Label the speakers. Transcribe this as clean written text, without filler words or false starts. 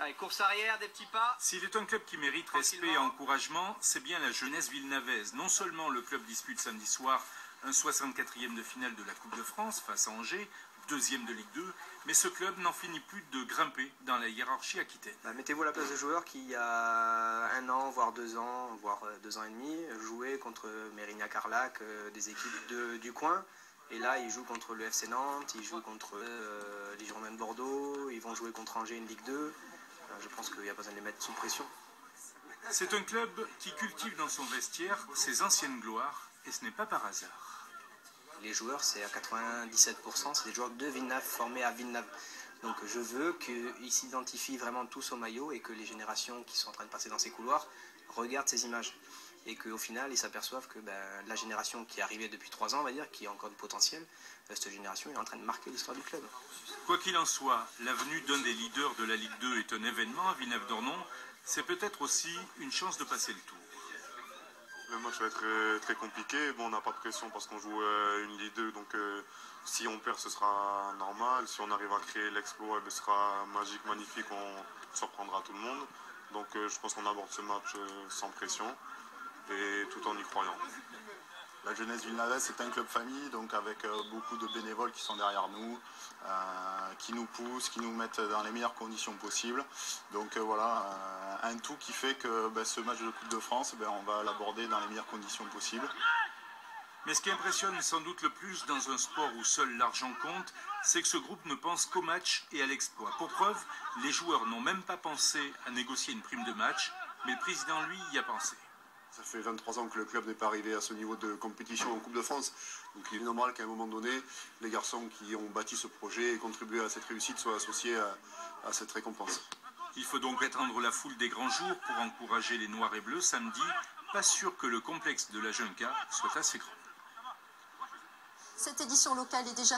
Speaker 1: Allez, course arrière, des petits pas.
Speaker 2: S'il est un club qui mérite respect et encouragement, c'est bien la jeunesse villenavaise. Non seulement le club dispute samedi soir un 64e de finale de la Coupe de France face à Angers, deuxième de Ligue 2, mais ce club n'en finit plus de grimper dans la hiérarchie aquitaine.
Speaker 3: Mettez-vous à la place de joueurs qui, il y a 1 an, voire 2 ans, voire 2 ans et demi, jouaient contre Mérignac-Carlac, des équipes du coin. Et là, ils jouent contre le FC Nantes, ils jouent contre les Girondins de Bordeaux, ils vont jouer contre Angers, une Ligue 2. Je pense qu'il n'y a pas besoin de les mettre sous pression.
Speaker 2: C'est un club qui cultive dans son vestiaire ses anciennes gloires, et ce n'est pas par hasard.
Speaker 3: Les joueurs, c'est à 97%, c'est des joueurs de Villeneuve, formés à Villeneuve. Donc je veux qu'ils s'identifient vraiment tous au maillot et que les générations qui sont en train de passer dans ces couloirs regardent ces images. Et qu'au final, ils s'aperçoivent que la génération qui est arrivée depuis 3 ans, on va dire, qui a encore du potentiel, cette génération est en train de marquer l'histoire du club.
Speaker 2: Quoi qu'il en soit, l'avenue d'un des leaders de la Ligue 2 est un événement à Villeneuve-d'Ornon. C'est peut-être aussi une chance de passer le tour.
Speaker 4: Le match va être très compliqué. Bon, on n'a pas de pression parce qu'on joue une Ligue 2, donc si on perd, ce sera normal. Si on arrive à créer l'exploit, ce sera magique, magnifique, on surprendra tout le monde. Donc je pense qu'on aborde ce match sans pression et tout en y croyant.
Speaker 5: La jeunesse villeneuvaise, c'est un club famille, donc avec beaucoup de bénévoles qui sont derrière nous, qui nous poussent, qui nous mettent dans les meilleures conditions possibles. Donc voilà, un tout qui fait que ce match de Coupe de France, on va l'aborder dans les meilleures conditions possibles.
Speaker 2: Mais ce qui impressionne sans doute le plus dans un sport où seul l'argent compte, c'est que ce groupe ne pense qu'au match et à l'exploit. Pour preuve, les joueurs n'ont même pas pensé à négocier une prime de match, mais le président, lui, y a pensé.
Speaker 6: Ça fait 23 ans que le club n'est pas arrivé à ce niveau de compétition en Coupe de France. Donc il est normal qu'à un moment donné, les garçons qui ont bâti ce projet et contribué à cette réussite soient associés à cette récompense.
Speaker 2: Il faut donc étendre la foule des grands jours pour encourager les Noirs et Bleus samedi. Pas sûr que le complexe de la Junca soit assez grand.
Speaker 7: Cette édition locale est déjà